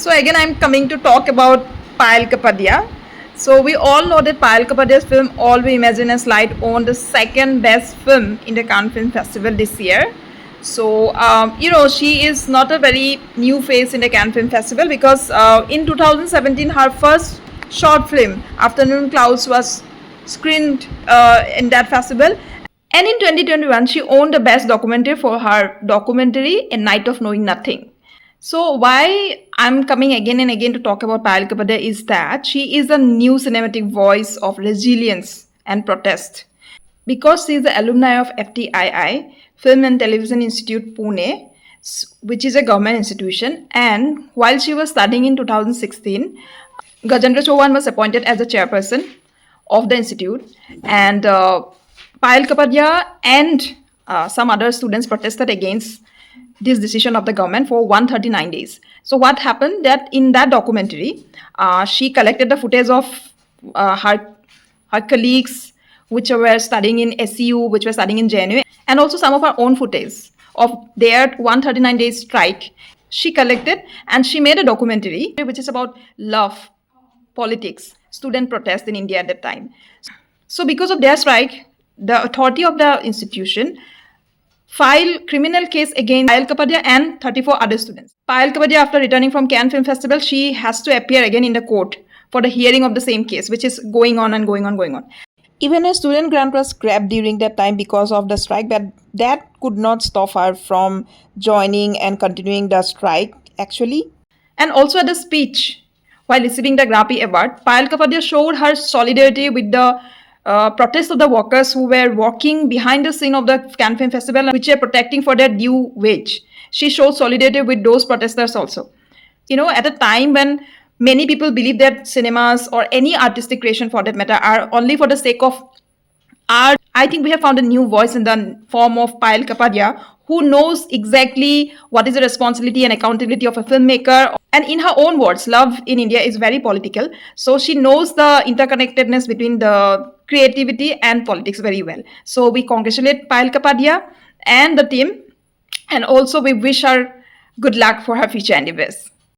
So again, I'm coming to talk about Payal Kapadia. So we all know that Payal Kapadia's film All We Imagine As Light won the second best film in the Cannes Film Festival this year. So she is not a very new face in the Cannes Film Festival because in 2017 her first short film Afternoon Clouds was screened in that festival. And in 2021, she won the best documentary for her documentary A Night of Knowing Nothing. So why I'm coming again and again to talk about Payal Kapadia is that she is a new cinematic voice of resilience and protest. Because she is the alumni of FTII, Film and Television Institute Pune, which is a government institution, and while she was studying in 2016, Gajendra Chauhan was appointed as the chairperson of the institute, and Payal Kapadia and some other students protested against this decision of the government for 139 days. So what happened that in that documentary, she collected the footage of her colleagues which were studying in SEU, which were studying in JNU, and also some of her own footage of their 139 days strike. She collected and she made a documentary which is about love, politics, student protest in India at that time. So because of their strike, the authority of the institution filed criminal case against Payal Kapadia and 34 other students. Payal Kapadia, after returning from Cannes Film Festival, she has to appear again in the court for the hearing of the same case, which is going on and going on, going on. Even a student grant was scrapped during that time because of the strike, but that could not stop her from joining and continuing the strike, actually. And also at the speech, while receiving the Grand Prix award, Payal Kapadia showed her solidarity with the protest of the workers who were walking behind the scene of the Cannes Film Festival, which are protecting for their due wage. She showed solidarity with those protesters also. At a time when many people believe that cinemas or any artistic creation for that matter are only for the sake of art, I think we have found a new voice in the form of Payal Kapadia, who knows exactly what is the responsibility and accountability of a filmmaker. And in her own words, love in India is very political. So she knows the interconnectedness between the creativity and politics very well. So we congratulate Payal Kapadia and the team. And also we wish her good luck for her future endeavors.